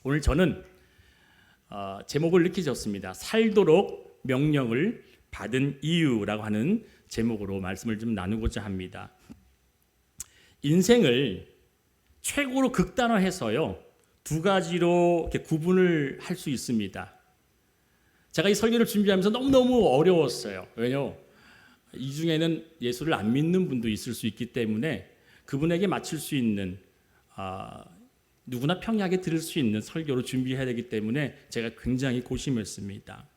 오늘 저는 제목을 이렇게 졌습니다. 살도록 명령을 받은 이유라고 하는 제목으로 말씀을 좀 나누고자 합니다. 인생을 최고로 극단화해서요, 두 가지로 이렇게 구분을 할 수 있습니다. 제가 이 설교를 준비하면서 너무너무 어려웠어요. 왜냐요? 이 중에는 예수를 안 믿는 분도 있을 수 있기 때문에 그분에게 맞출 수 있는 누구나 평이하게 들을 수 있는 설교로 준비해야 되기 때문에 제가 굉장히 고심했습니다.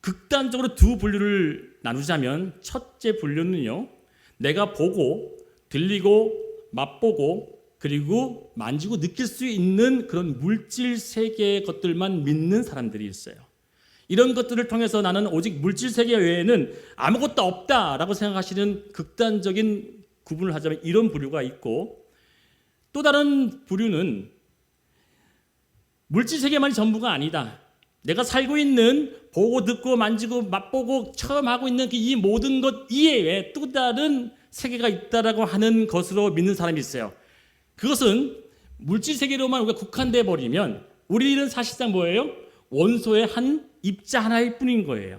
극단적으로 두 분류를 나누자면, 첫째 분류는요, 내가 보고 들리고 맛보고 그리고 만지고 느낄 수 있는 그런 물질 세계의 것들만 믿는 사람들이 있어요. 이런 것들을 통해서 나는 오직 물질 세계 외에는 아무것도 없다라고 생각하시는 극단적인 구분을 하자면 이런 부류가 있고, 또 다른 부류는 물질 세계만이 전부가 아니다. 내가 살고 있는 보고 듣고 만지고 맛보고 처음 하고 있는 이 모든 것 이외에 또 다른 세계가 있다라고 하는 것으로 믿는 사람이 있어요. 그것은 물질 세계로만 우리가 국한돼 버리면 우리는 사실상 뭐예요? 원소의 한 입자 하나일 뿐인 거예요.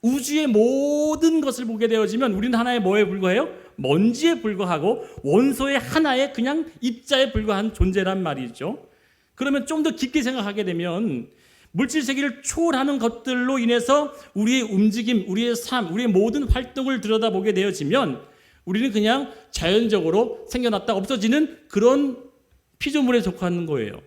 우주의 모든 것을 보게 되어지면 우리는 하나의 뭐에 불과해요? 먼지에 불과하고 원소의 하나의 그냥 입자에 불과한 존재란 말이죠. 그러면 좀 더 깊게 생각하게 되면 물질 세계를 초월하는 것들로 인해서 우리의 움직임, 우리의 삶, 우리의 모든 활동을 들여다보게 되어지면 우리는 그냥 자연적으로 생겨났다 없어지는 그런 피조물에 속하는 거예요.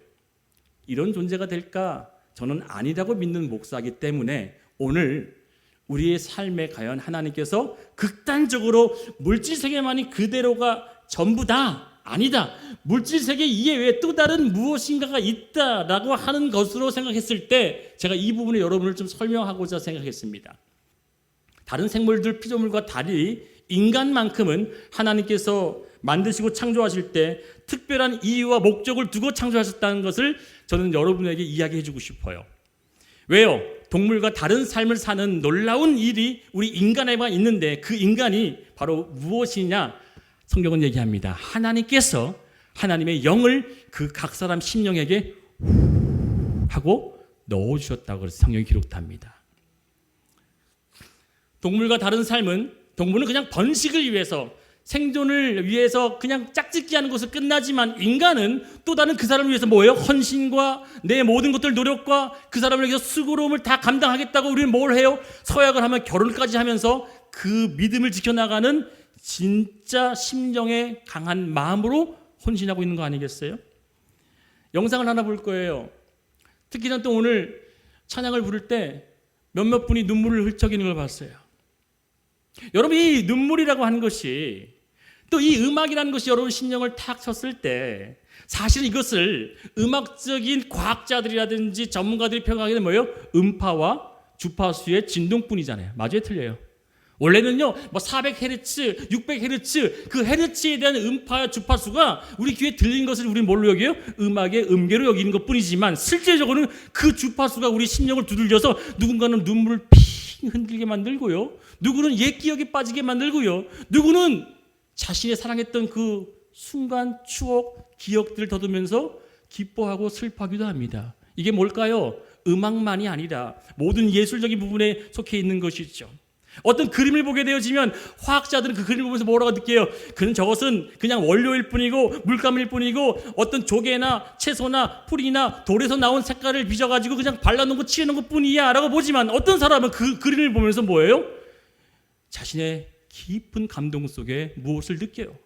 이런 존재가 될까? 저는 아니라고 믿는 목사이기 때문에 오늘 우리의 삶에 과연 하나님께서 극단적으로 물질 세계만이 그대로가 전부다, 아니다, 물질 세계 이외에 또 다른 무엇인가가 있다라고 하는 것으로 생각했을 때 제가 이 부분에 여러분을 좀 설명하고자 생각했습니다. 다른 생물들, 피조물과 달리 인간만큼은 하나님께서 만드시고 창조하실 때 특별한 이유와 목적을 두고 창조하셨다는 것을 저는 여러분에게 이야기해 주고 싶어요. 왜요? 동물과 다른 삶을 사는 놀라운 일이 우리 인간에만 있는데 그 인간이 바로 무엇이냐? 성경은 얘기합니다. 하나님께서 하나님의 영을 그 각 사람 심령에게 하고 넣어주셨다고 해서 성경이 기록합니다. 동물과 다른 삶은, 동물은 그냥 번식을 위해서, 생존을 위해서 그냥 짝짓기 하는 것으로 끝나지만 인간은 또 다른 그 사람을 위해서 뭐예요? 헌신과 내 모든 것들 노력과 그 사람을 위해서 수고로움을 다 감당하겠다고 우리는 뭘 해요? 서약을 하면 결혼까지 하면서 그 믿음을 지켜나가는 진짜 심령의 강한 마음으로 헌신하고 있는 거 아니겠어요? 영상을 하나 볼 거예요. 특히나 또 오늘 찬양을 부를 때 몇몇 분이 눈물을 훌쩍이는 걸 봤어요. 여러분, 이 눈물이라고 하는 것이, 또 이 음악이라는 것이 여러분 심령을 탁 쳤을 때 사실 이것을 음악적인 과학자들이라든지 전문가들이 평가하기는 뭐예요? 음파와 주파수의 진동뿐이잖아요. 맞아요, 틀려요? 원래는요, 400Hz, 600Hz 그 헤르츠에 대한 음파와 주파수가 우리 귀에 들린 것을 우리는 뭘로 여겨요? 음악의 음계로 여기는 것뿐이지만 실제적으로는 그 주파수가 우리 심령을 두들겨서 누군가는 눈물을 핑 흔들게 만들고요, 누구는 옛 기억에 빠지게 만들고요, 누구는 자신의 사랑했던 그 순간 추억, 기억들을 더듬으면서 기뻐하고 슬퍼하기도 합니다. 이게 뭘까요? 음악만이 아니라 모든 예술적인 부분에 속해 있는 것이죠. 어떤 그림을 보게 되어지면 화학자들은 그 그림을 보면서 뭐라고 느껴요? 그는 저것은 그냥 원료일 뿐이고 물감일 뿐이고 어떤 조개나 채소나 풀이나 돌에서 나온 색깔을 빚어가지고 그냥 발라놓은 거 칠해놓은 것 뿐이야 라고 보지만, 어떤 사람은 그 그림을 보면서 뭐예요? 자신의 깊은 감동 속에 무엇을 느껴요?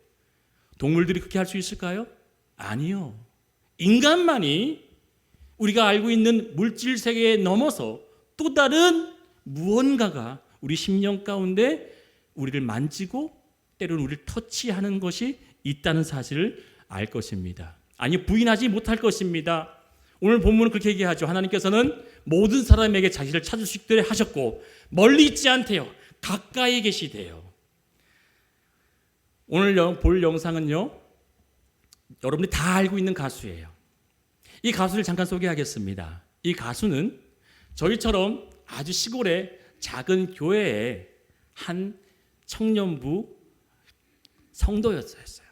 동물들이 그렇게 할 수 있을까요? 아니요. 인간만이 우리가 알고 있는 물질 세계에 넘어서 또 다른 무언가가 우리 심령 가운데 우리를 만지고 때로는 우리를 터치하는 것이 있다는 사실을 알 것입니다. 아니, 부인하지 못할 것입니다. 오늘 본문은 그렇게 얘기하죠. 하나님께서는 모든 사람에게 자기를 찾을 수 있도록 하셨고 멀리 있지 않대요. 가까이 계시대요. 오늘 볼 영상은요, 여러분이 다 알고 있는 가수예요. 이 가수를 잠깐 소개하겠습니다. 이 가수는 저희처럼 아주 시골의 작은 교회의 한 청년부 성도였어요.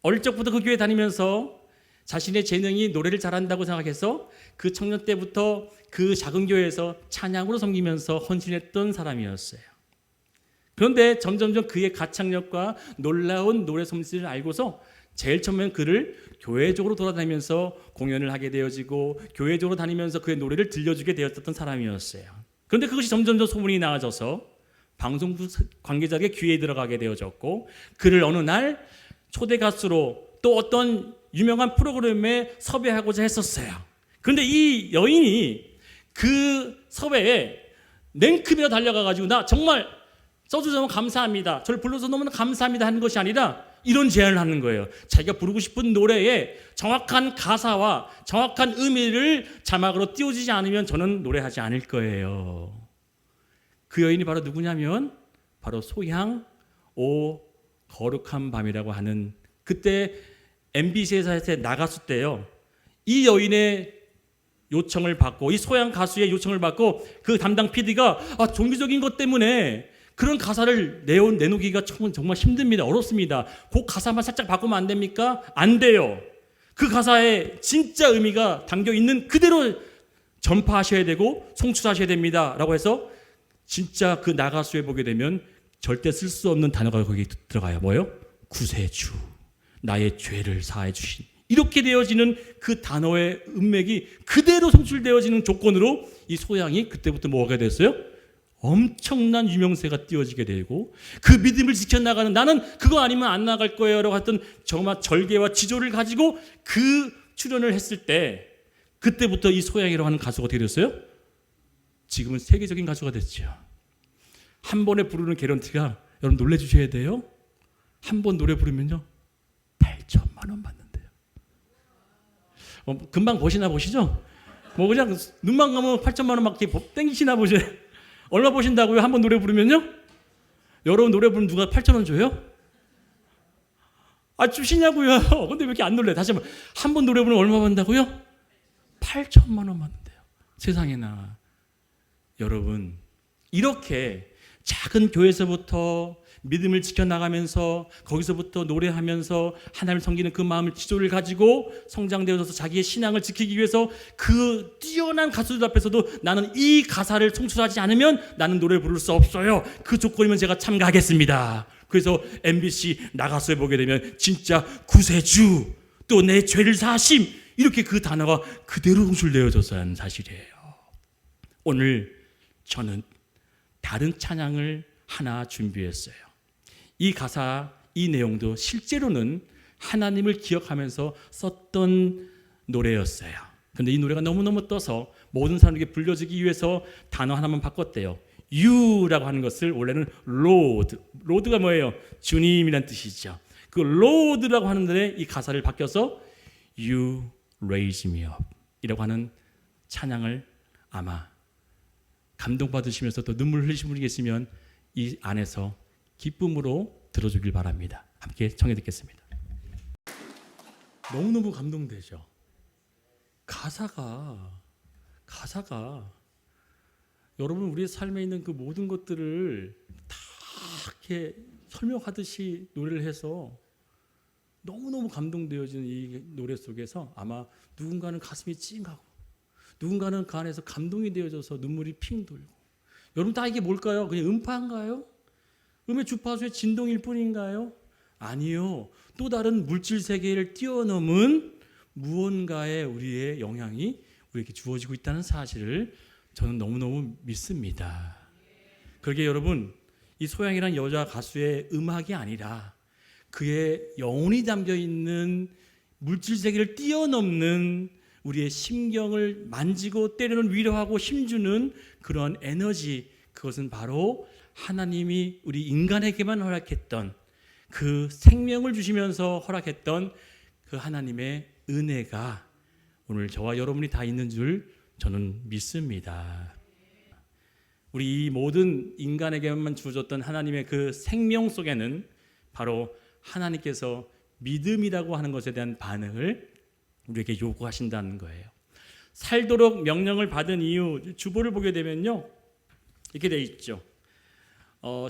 어릴 적부터 그 교회 다니면서 자신의 재능이 노래를 잘한다고 생각해서 그 청년 때부터 그 작은 교회에서 찬양으로 섬기면서 헌신했던 사람이었어요. 그런데 점점점 그의 가창력과 놀라운 노래 솜씨를 알고서 제일 처음엔 그를 교회적으로 돌아다니면서 공연을 하게 되어지고 교회적으로 다니면서 그의 노래를 들려주게 되었던 사람이었어요. 그런데 그것이 점점점 소문이 나아져서 방송국 관계자의 귀에 들어가게 되어졌고 그를 어느 날 초대 가수로 또 어떤 유명한 프로그램에 섭외하고자 했었어요. 그런데 이 여인이 그 섭외에 냉큼이나 달려가가지고 나 정말 써주셔서 감사합니다. 저를 불러서 너무나 감사합니다 하는 것이 아니라 이런 제안을 하는 거예요. 자기가 부르고 싶은 노래에 정확한 가사와 정확한 의미를 자막으로 띄워주지 않으면 저는 노래하지 않을 거예요. 그 여인이 바로 누구냐면 바로 소향 오 거룩한 밤이라고 하는 그때 MBC에서 나갔을 때요. 이 여인의 요청을 받고 이 소양 가수의 요청을 받고 그 담당 PD가 종교적인 것 때문에 그런 가사를 내놓기가 정말 힘듭니다. 어렵습니다. 그 가사만 살짝 바꾸면 안 됩니까? 안 돼요. 그 가사에 진짜 의미가 담겨 있는 그대로 전파하셔야 되고 송출하셔야 됩니다. 라고 해서 진짜 그 나가수에 보게 되면 절대 쓸 수 없는 단어가 거기 들어가요. 뭐예요? 구세주. 나의 죄를 사해 주신. 이렇게 되어지는 그 단어의 음맥이 그대로 송출되어지는 조건으로 이 소양이 그때부터 뭐가 됐어요? 엄청난 유명세가 띄어지게 되고 그 믿음을 지켜나가는 나는 그거 아니면 안 나갈 거예요 라고 했던 정말 절개와 지조를 가지고 그 출연을 했을 때 그때부터 이 소양이라고 하는 가수가 어떻게 됐어요? 지금은 세계적인 가수가 됐죠. 한 번에 부르는 개런티가 여러분 놀래주셔야 돼요. 한 번 노래 부르면요 8천만 원 받는데요. 금방 보시죠? 뭐 그냥 눈만 감으면 8천만 원밖에 땡기시나 보세요. 얼마 보신다고요? 한 번 노래 부르면요? 여러분 노래 부르면 누가 8천 원 줘요? 주시냐고요. 근데 왜 이렇게 안 놀래? 다시 한 번 노래 부르면 얼마 받는다고요? 8천만 원 받는데요. 세상에나. 여러분 이렇게 작은 교회에서부터 믿음을 지켜나가면서 거기서부터 노래하면서 하나님을 섬기는 그 마음을 지조를 가지고 성장되어서 자기의 신앙을 지키기 위해서 그 뛰어난 가수들 앞에서도 나는 이 가사를 송출하지 않으면 나는 노래를 부를 수 없어요. 그 조건이면 제가 참가하겠습니다. 그래서 MBC 나가서 보게 되면 진짜 구세주 또 내 죄를 사하심 이렇게 그 단어가 그대로 송출되어져서 하는 사실이에요. 오늘 저는 다른 찬양을 하나 준비했어요. 이 가사, 이 내용도 실제로는 하나님을 기억하면서 썼던 노래였어요. 그런데 이 노래가 너무너무 떠서 모든 사람에게 불려지기 위해서 단어 하나만 바꿨대요. You라고 하는 것을 원래는 Lord, Lord가 뭐예요? 주님이란 뜻이죠. 그 Lord라고 하는 데에 이 가사를 바뀌어서 You raise me up 이라고 하는 찬양을 아마 감동받으시면서 또 눈물 흘리신 분이 계시면 이 안에서 기쁨으로 들어주길 바랍니다. 함께 청해 듣겠습니다. 너무너무 감동되죠. 가사가 여러분 우리의 삶에 있는 그 모든 것들을 다 이렇게 설명하듯이 노래를 해서 너무너무 감동되어지는 이 노래 속에서 아마 누군가는 가슴이 찡하고 누군가는 그 안에서 감동이 되어져서 눈물이 핑 돌고 여러분 다 이게 뭘까요? 그냥 음파인가요? 음의 주파수의 진동일 뿐인가요? 아니요. 또 다른 물질 세계를 뛰어넘은 무언가의 우리의 영향이 우리에게 주어지고 있다는 사실을 저는 너무너무 믿습니다. 그러게 여러분 이 소양이라는 여자 가수의 음악이 아니라 그의 영혼이 담겨있는 물질 세계를 뛰어넘는 우리의 심경을 만지고 때로는 위로하고 힘주는 그런 에너지 그것은 바로 하나님이 우리 인간에게만 허락했던 그 생명을 주시면서 허락했던 그 하나님의 은혜가 오늘 저와 여러분이 다 있는 줄 저는 믿습니다. 우리 이 모든 인간에게만 주어졌던 하나님의 그 생명 속에는 바로 하나님께서 믿음이라고 하는 것에 대한 반응을 우리에게 요구하신다는 거예요. 살도록 명령을 받은 이유 주보를 보게 되면요 이렇게 돼 있죠.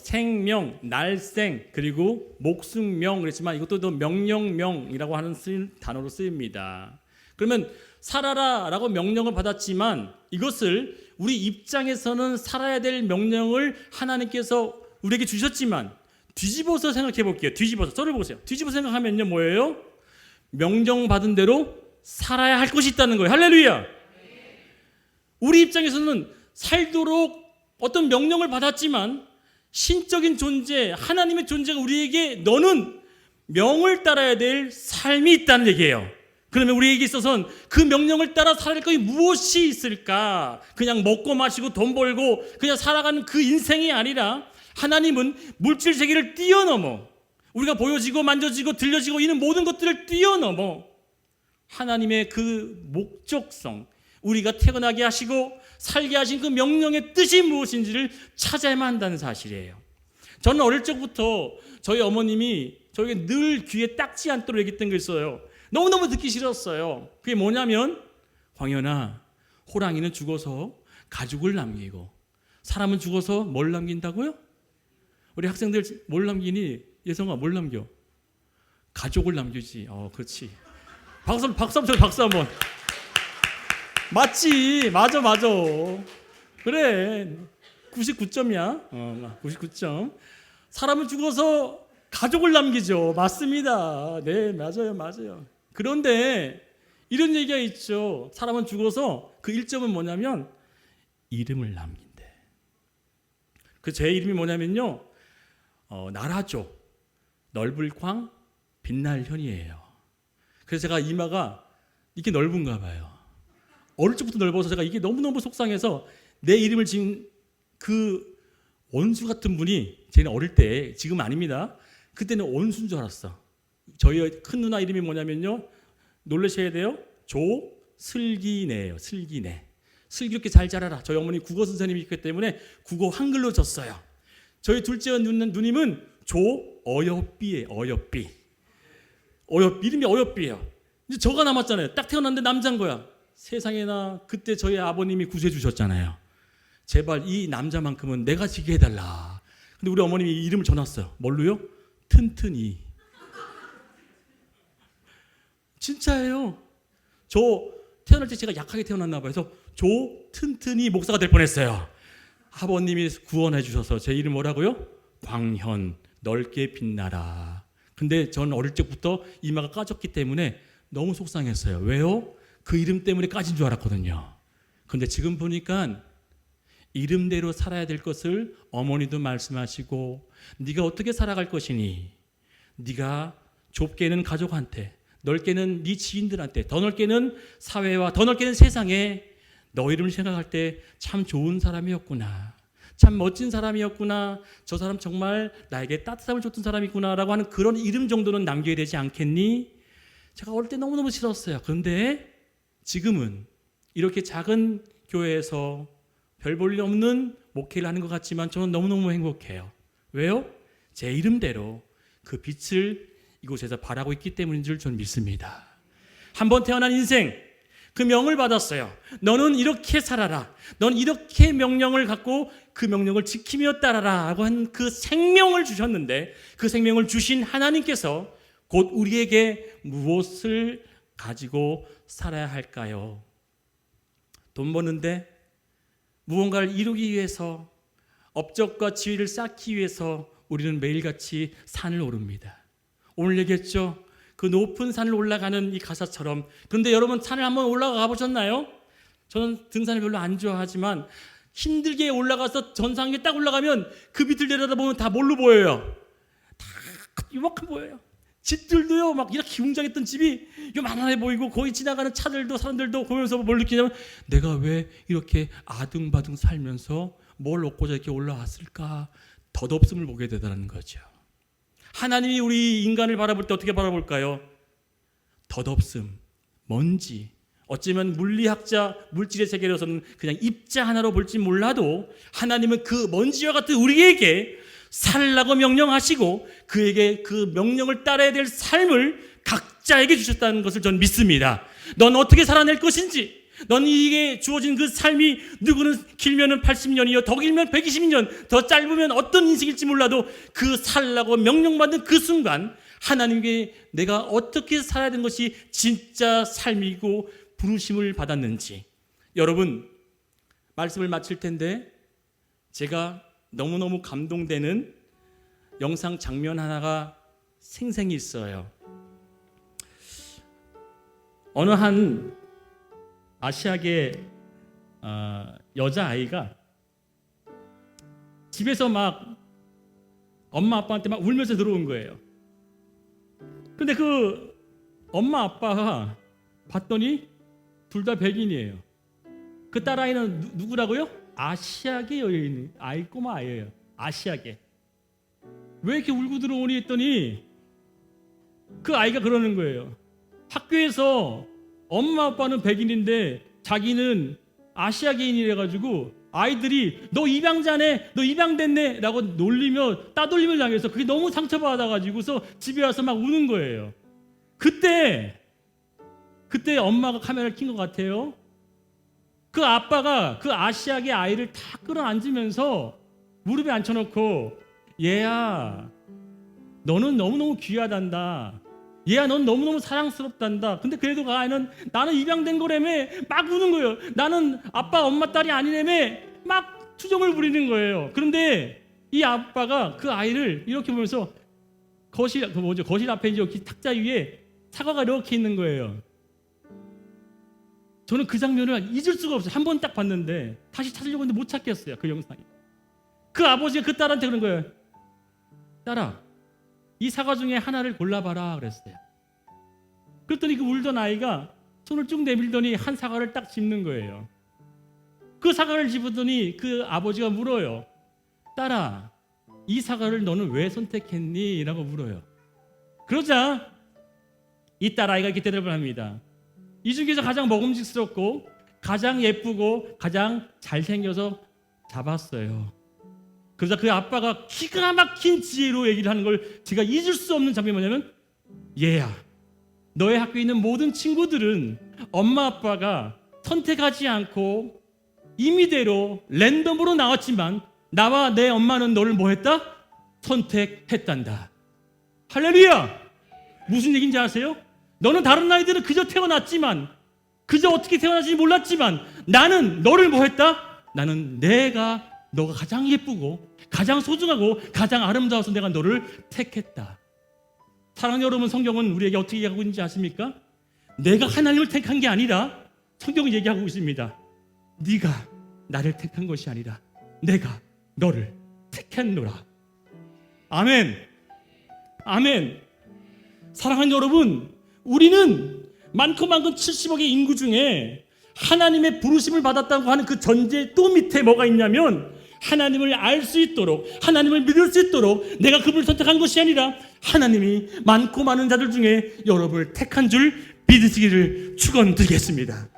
생명, 날생, 그리고 목숨명 그랬지만 이것도 또 명령명이라고 하는 단어로 쓰입니다. 그러면 살아라라고 명령을 받았지만 이것을 우리 입장에서는 살아야 될 명령을 하나님께서 우리에게 주셨지만 뒤집어서 생각해 볼게요. 뒤집어서 저를 보세요. 뒤집어서 생각하면요 뭐예요? 명령받은 대로 살아야 할 것이 있다는 거예요. 할렐루야. 우리 입장에서는 살도록 어떤 명령을 받았지만 신적인 존재, 하나님의 존재가 우리에게 너는 명을 따라야 될 삶이 있다는 얘기예요. 그러면 우리에게 있어서는 그 명령을 따라 살아갈 것이 무엇이 있을까? 그냥 먹고 마시고 돈 벌고 그냥 살아가는 그 인생이 아니라 하나님은 물질 세계를 뛰어넘어 우리가 보여지고 만져지고 들려지고 이는 모든 것들을 뛰어넘어 하나님의 그 목적성, 우리가 태어나게 하시고 살게 하신 그 명령의 뜻이 무엇인지를 찾아야만 한다는 사실이에요. 저는 어릴 적부터 저희 어머님이 저에게 늘 귀에 딱지 않도록 얘기했던 게 있어요. 너무너무 듣기 싫었어요. 그게 뭐냐면 광현아, 호랑이는 죽어서 가죽을 남기고 사람은 죽어서 뭘 남긴다고요? 우리 학생들 뭘 남기니? 예성아 뭘 남겨? 가족을 남기지. 그렇지. 박수 한번. 맞지. 맞아. 그래. 99점이야. 99점. 사람은 죽어서 가족을 남기죠. 맞습니다. 네, 맞아요. 그런데 이런 얘기가 있죠. 사람은 죽어서 그 1점은 뭐냐면 이름을 남긴대. 그 제 이름이 뭐냐면요. 나라죠. 넓을 광 빛날 현이에요. 그래서 제가 이마가 이렇게 넓은가 봐요. 어릴 적부터 넓어서 제가 이게 너무너무 속상해서 내 이름을 지은 그 원수 같은 분이 쟤는 어릴 때, 지금 아닙니다. 그때는 원수인 줄 알았어. 저희 큰 누나 이름이 뭐냐면요. 놀라셔야 돼요. 조슬기네예요. 슬기네. 슬기롭게 잘 자라라. 저희 어머니 국어 선생님이기 때문에 국어 한글로 줬어요. 저희 둘째 누님은 조어여삐예요. 어여삐. 이름이 어여삐예요. 이제 저가 남았잖아요. 딱 태어났는데 남자인 거야. 세상에나 그때 저희 아버님이 구세해 주셨잖아요. 제발 이 남자만큼은 내가 지게 해달라. 근데 우리 어머님이 이름을 줘놨어요. 뭘로요? 튼튼이. 진짜예요. 저 태어날 때 제가 약하게 태어났나 봐요. 그래서 튼튼이 목사가 될 뻔했어요. 아버님이 구원해 주셔서 제 이름 뭐라고요? 광현, 넓게 빛나라. 근데 저는 어릴 적부터 이마가 까졌기 때문에 너무 속상했어요. 왜요? 그 이름 때문에 까진 줄 알았거든요. 근데 지금 보니까 이름대로 살아야 될 것을 어머니도 말씀하시고 네가 어떻게 살아갈 것이니 네가 좁게는 가족한테, 넓게는 네 지인들한테, 더 넓게는 사회와 더 넓게는 세상에 너 이름을 생각할 때 참 좋은 사람이었구나, 참 멋진 사람이었구나, 저 사람 정말 나에게 따뜻함을 줬던 사람이구나 라고 하는 그런 이름 정도는 남겨야 되지 않겠니? 제가 어릴 때 너무너무 싫었어요. 그런데 지금은 이렇게 작은 교회에서 별 볼 일 없는 목회를 하는 것 같지만 저는 너무너무 행복해요. 왜요? 제 이름대로 그 빛을 이곳에서 바라고 있기 때문인 줄 저는 믿습니다. 한번 태어난 인생, 그 명을 받았어요. 너는 이렇게 살아라. 넌 이렇게 명령을 갖고 그 명령을 지키며 따라라 하고 한 그 생명을 주셨는데 그 생명을 주신 하나님께서 곧 우리에게 무엇을 가지고 살아야 할까요? 돈 버는데 무언가를 이루기 위해서, 업적과 지위를 쌓기 위해서 우리는 매일같이 산을 오릅니다. 오늘 얘기했죠? 그 높은 산을 올라가는 이 가사처럼. 그런데 여러분 산을 한번 올라가 보셨나요? 저는 등산을 별로 안 좋아하지만 힘들게 올라가서 정상에 딱 올라가면 그 밑을 내려다보면 다 뭘로 보여요? 다 이만큼 보여요. 집들도요, 막 이렇게 웅장했던 집이 요만하게 보이고 거기 지나가는 차들도 사람들도 보면서 뭘 느끼냐면 내가 왜 이렇게 아등바등 살면서 뭘 얻고자 이렇게 올라왔을까? 덧없음을 보게 되다는 거죠. 하나님이 우리 인간을 바라볼 때 어떻게 바라볼까요? 덧없음, 먼지. 어쩌면 물리학자, 물질의 세계로서는 그냥 입자 하나로 볼지 몰라도 하나님은 그 먼지와 같은 우리에게 살라고 명령하시고 그에게 그 명령을 따라야 될 삶을 각자에게 주셨다는 것을 저는 믿습니다. 넌 어떻게 살아낼 것인지, 너에게 주어진 그 삶이 누구는 길면은 80년이요, 더 길면 120년, 더 짧으면 어떤 인생일지 몰라도 그 살라고 명령받은 그 순간 하나님께 내가 어떻게 살아야 되는 것이 진짜 삶이고 부르심을 받았는지. 여러분, 말씀을 마칠 텐데 제가 너무너무 감동되는 영상 장면 하나가 생생히 있어요. 어느 한 아시아계 여자아이가 집에서 막 엄마 아빠한테 막 울면서 들어온 거예요. 근데 그 엄마 아빠가 봤더니 둘 다 백인이에요. 그 딸아이는 누구라고요? 아시아계 여인, 꼬마 아이예요. 아시아계. 왜 이렇게 울고 들어오니 했더니 그 아이가 그러는 거예요. 학교에서 엄마 아빠는 백인인데 자기는 아시아계인이래 가지고 아이들이 너 입양자네, 너 입양됐네 라고 놀리며 따돌림을 당해서 그게 너무 상처받아 가지고서 집에 와서 막 우는 거예요. 그때 엄마가 카메라를 킨 것 같아요. 그 아빠가 그 아시아계 아이를 다 끌어안으면서 무릎에 앉혀놓고, 얘야 너는 너무너무 귀하단다, 얘야 넌 너무너무 사랑스럽단다. 근데 그래도 그 아이는 나는 입양된 거라며 막 우는 거예요. 나는 아빠 엄마 딸이 아니라며 막 투정을 부리는 거예요. 그런데 이 아빠가 그 아이를 이렇게 보면서 거실 앞에 이제 탁자 위에 사과가 이렇게 있는 거예요. 저는 그 장면을 잊을 수가 없어요. 한 번 딱 봤는데 다시 찾으려고 했는데 못 찾겠어요. 그 영상이. 그 아버지가 그 딸한테 그런 거예요. 딸아, 이 사과 중에 하나를 골라봐라 그랬어요. 그랬더니 그 울던 아이가 손을 쭉 내밀더니 한 사과를 딱 집는 거예요. 그 사과를 집었더니 그 아버지가 물어요. 딸아, 이 사과를 너는 왜 선택했니? 라고 물어요. 그러자 이 딸아이가 이렇게 대답을 합니다. 이 중에서 가장 먹음직스럽고 가장 예쁘고 가장 잘생겨서 잡았어요. 그러자 그 아빠가 기가 막힌 지혜로 얘기를 하는 걸 제가 잊을 수 없는 장면이 뭐냐면, 얘야, 너의 학교에 있는 모든 친구들은 엄마 아빠가 선택하지 않고 임의대로 랜덤으로 나왔지만 나와 내 엄마는 너를 뭐 했다? 선택했단다. 할렐루야! 무슨 얘기인지 아세요? 너는 다른 아이들은 그저 태어났지만, 그저 어떻게 태어났는지 몰랐지만 나는 너를 뭐 했다? 나는 너가 가장 예쁘고 가장 소중하고 가장 아름다워서 내가 너를 택했다. 사랑하는 여러분, 성경은 우리에게 어떻게 얘기하고 있는지 아십니까? 내가 하나님을 택한 게 아니라 성경은 얘기하고 있습니다. 네가 나를 택한 것이 아니라 내가 너를 택했노라. 아멘. 아멘. 사랑하는 여러분, 우리는 많고 많은 70억의 인구 중에 하나님의 부르심을 받았다고 하는 그 전제 또 밑에 뭐가 있냐면, 하나님을 알 수 있도록, 하나님을 믿을 수 있도록 내가 그분을 선택한 것이 아니라 하나님이 많고 많은 자들 중에 여러분을 택한 줄 믿으시기를 축원드리겠습니다.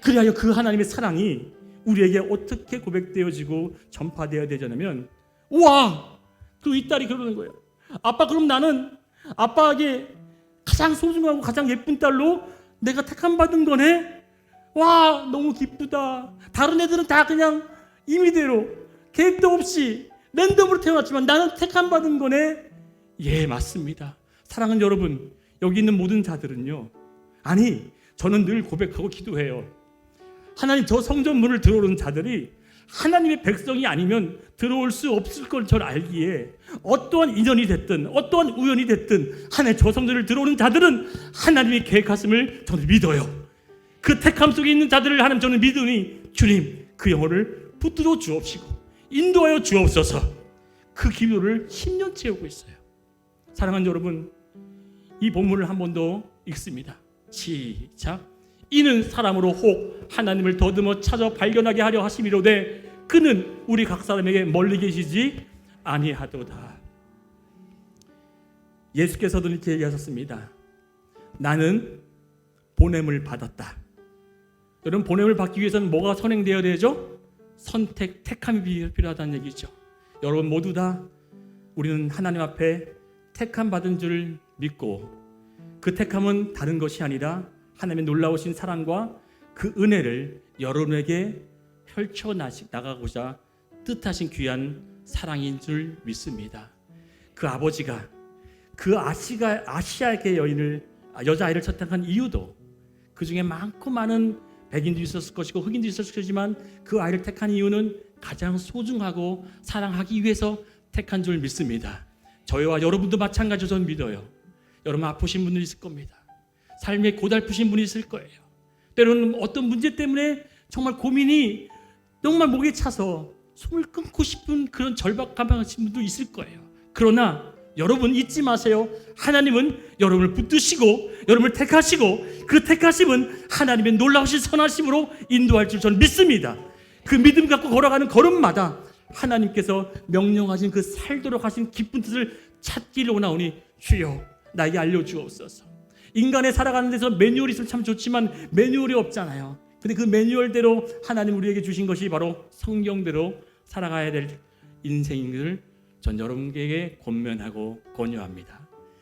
그리하여 그 하나님의 사랑이 우리에게 어떻게 고백되어지고 전파되어야 되냐면, 우와! 그 이 딸이 그러는 거예요. 아빠, 그럼 나는 아빠에게 가장 소중하고 가장 예쁜 딸로 내가 택함 받은 거네? 와, 너무 기쁘다. 다른 애들은 다 그냥 임의대로 계획도 없이 랜덤으로 태어났지만 나는 택함 받은 거네? 예, 맞습니다. 사랑하는 여러분, 여기 있는 모든 자들은요, 아니, 저는 늘 고백하고 기도해요. 하나님, 저 성전 문을 들어오는 자들이 하나님의 백성이 아니면 들어올 수 없을 걸 잘 알기에 어떠한 인연이 됐든 어떠한 우연이 됐든 하나님의 저 성전을 들어오는 자들은 하나님이 계획하심을 저는 믿어요. 그 택함 속에 있는 자들을 하나님 저는 믿으니, 주님, 그 영혼을 붙들어 주옵시고 인도하여 주옵소서. 그 기도를 10년째 하고 있어요. 사랑하는 여러분, 이 본문을 한 번 더 읽습니다. 시작. 이는 사람으로 혹 하나님을 더듬어 찾아 발견하게 하려 하심이로되 그는 우리 각 사람에게 멀리 계시지 아니하도다. 예수께서도 이렇게 얘기하셨습니다. 나는 보냄을 받았다. 여러분, 보냄을 받기 위해서는 뭐가 선행되어야 되죠? 선택, 택함이 필요하다는 얘기죠. 여러분 모두 다 우리는 하나님 앞에 택함 받은 줄 믿고, 그 택함은 다른 것이 아니라 하나님의 놀라우신 사랑과 그 은혜를 여러분에게 펼쳐 나가고자 뜻하신 귀한 사랑인 줄 믿습니다. 그 아버지가 그 아시아계 여자아이를 선택한 이유도 그 중에 많고 많은 백인도 있었을 것이고 흑인도 있었을 것이지만 그 아이를 택한 이유는 가장 소중하고 사랑하기 위해서 택한 줄 믿습니다. 저희와 여러분도 마찬가지로 저는 믿어요. 여러분 아프신 분들이 있을 겁니다. 삶에 고달프신 분이 있을 거예요. 때로는 어떤 문제 때문에 정말 고민이 정말 목에 차서 숨을 끊고 싶은 그런 절박감하신 분도 있을 거예요. 그러나 여러분 잊지 마세요. 하나님은 여러분을 붙드시고 여러분을 택하시고 그 택하심은 하나님의 놀라우신 선하심으로 인도할 줄 저는 믿습니다. 그 믿음 갖고 걸어가는 걸음마다 하나님께서 명령하신 그 살도록 하신 기쁜 뜻을 찾기를 원하오니 주여 나에게 알려주옵소서. 인간의 살아가는 데서 매뉴얼이 있으면 참 좋지만 매뉴얼이 없잖아요. 근데 그 매뉴얼대로 하나님 우리에게 주신 것이 바로 성경대로 살아가야 될 인생을 전 여러분에게 권면하고 권유합니다.